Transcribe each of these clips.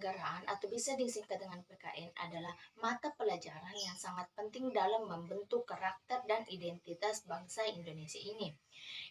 Kewarganegaraan atau bisa disingkat dengan PKN adalah mata pelajaran yang sangat penting dalam membentuk karakter dan identitas bangsa Indonesia ini.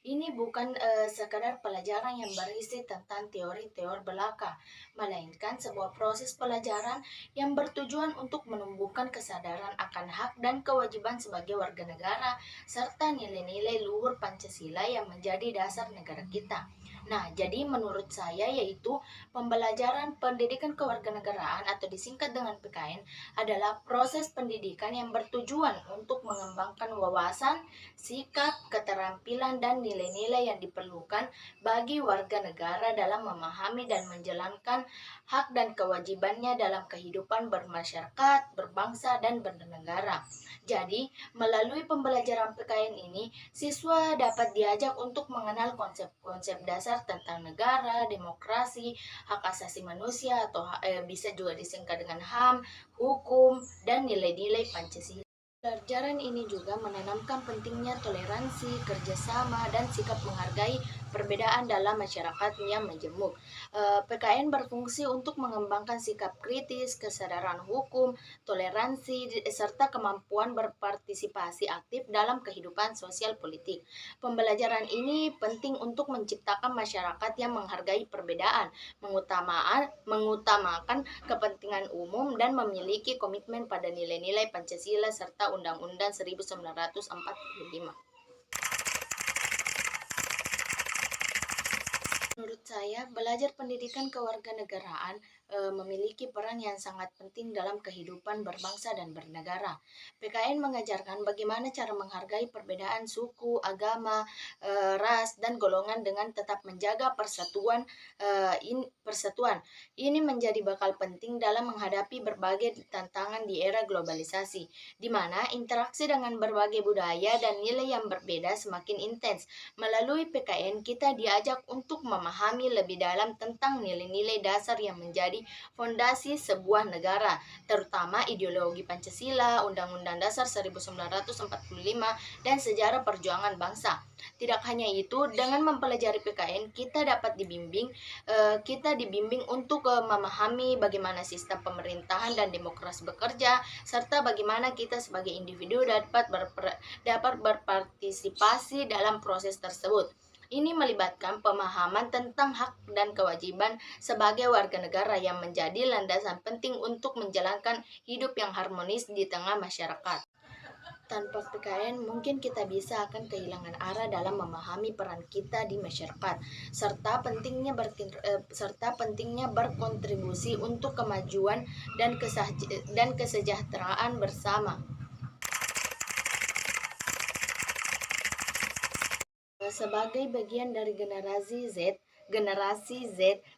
Ini bukan sekadar pelajaran yang berisi tentang teori-teori belaka, melainkan sebuah proses pelajaran yang bertujuan untuk menumbuhkan kesadaran akan hak dan kewajiban sebagai warga negara, serta nilai-nilai luhur Pancasila yang menjadi dasar negara kita. Nah, jadi menurut saya yaitu pembelajaran pendidikan kewarganegaraan atau disingkat dengan PKN adalah proses pendidikan yang bertujuan untuk mengembangkan wawasan, sikap, keterampilan, dan nilai-nilai yang diperlukan bagi warga negara dalam memahami dan menjalankan hak dan kewajibannya dalam kehidupan bermasyarakat, berbangsa, dan bernegara. Jadi, melalui pembelajaran PKN ini, siswa dapat diajak untuk mengenal konsep-konsep dasar tentang negara, demokrasi, hak asasi manusia atau bisa juga disingkat dengan HAM, hukum, dan nilai-nilai Pancasila. Pelajaran ini juga menanamkan pentingnya toleransi, kerjasama, dan sikap menghargai perbedaan dalam masyarakat yang majemuk. PKN berfungsi untuk mengembangkan sikap kritis, kesadaran hukum, toleransi, serta kemampuan berpartisipasi aktif dalam kehidupan sosial politik. Pembelajaran ini penting untuk menciptakan masyarakat yang menghargai perbedaan, mengutamakan kepentingan umum, dan memiliki komitmen pada nilai-nilai Pancasila serta Undang-Undang 1945. Menurut saya, belajar pendidikan kewarganegaraan memiliki peran yang sangat penting dalam kehidupan berbangsa dan bernegara. PKN mengajarkan bagaimana cara menghargai perbedaan suku, agama, ras, dan golongan dengan tetap menjaga persatuan. Ini menjadi bakal penting dalam menghadapi berbagai tantangan di era globalisasi, di mana interaksi dengan berbagai budaya dan nilai yang berbeda semakin intens. Melalui PKN, kita diajak untuk memahami lebih dalam tentang nilai-nilai dasar yang menjadi fondasi sebuah negara, terutama ideologi Pancasila, Undang-Undang Dasar 1945, dan sejarah perjuangan bangsa. Tidak hanya itu, dengan mempelajari PKN, kita dibimbing untuk memahami bagaimana sistem pemerintahan dan demokrasi bekerja, serta bagaimana kita sebagai individu dapat berpartisipasi dalam proses tersebut. Ini melibatkan pemahaman tentang hak dan kewajiban sebagai warga negara yang menjadi landasan penting untuk menjalankan hidup yang harmonis di tengah masyarakat. Tanpa PKN, mungkin kita bisa akan kehilangan arah dalam memahami peran kita di masyarakat, serta pentingnya berkontribusi untuk kemajuan dan kesejahteraan bersama. Sebagai bagian dari generasi Z,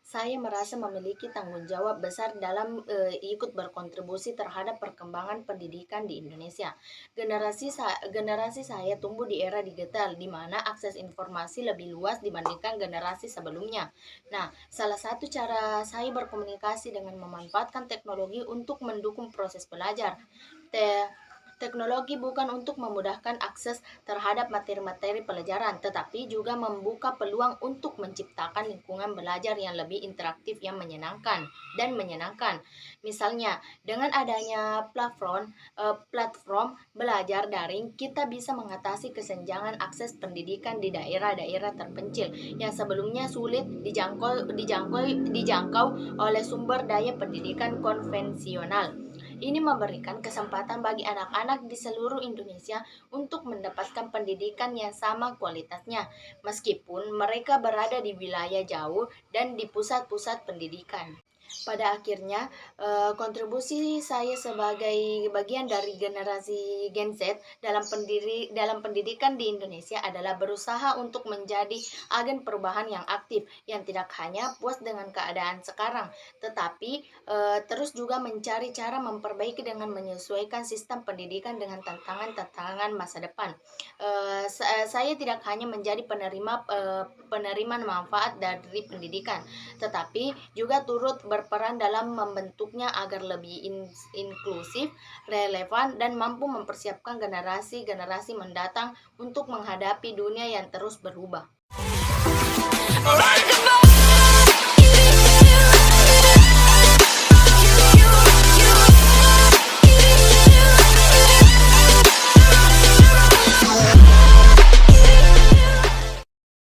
saya merasa memiliki tanggung jawab besar dalam ikut berkontribusi terhadap perkembangan pendidikan di Indonesia. Generasi saya tumbuh di era digital, di mana akses informasi lebih luas dibandingkan generasi sebelumnya. Nah, salah satu cara saya berkomunikasi dengan memanfaatkan teknologi untuk mendukung proses belajar. Teknologi bukan untuk memudahkan akses terhadap materi-materi pelajaran, tetapi juga membuka peluang untuk menciptakan lingkungan belajar yang lebih interaktif yang menyenangkan. Misalnya, dengan adanya platform belajar daring, kita bisa mengatasi kesenjangan akses pendidikan di daerah-daerah terpencil yang sebelumnya sulit dijangkau oleh sumber daya pendidikan konvensional. Ini memberikan kesempatan bagi anak-anak di seluruh Indonesia untuk mendapatkan pendidikan yang sama kualitasnya, meskipun mereka berada di wilayah jauh dan di pusat-pusat pendidikan. Pada akhirnya, kontribusi saya sebagai bagian dari generasi Gen Z dalam pendidikan di Indonesia adalah berusaha untuk menjadi agen perubahan yang aktif, yang tidak hanya puas dengan keadaan sekarang, tetapi terus juga mencari cara memperbaiki dengan menyesuaikan sistem pendidikan dengan tantangan-tantangan masa depan. Saya tidak hanya menjadi penerima manfaat dari pendidikan, tetapi juga turut berperan dalam membentuknya agar lebih inklusif, relevan, dan mampu mempersiapkan generasi-generasi mendatang untuk menghadapi dunia yang terus berubah.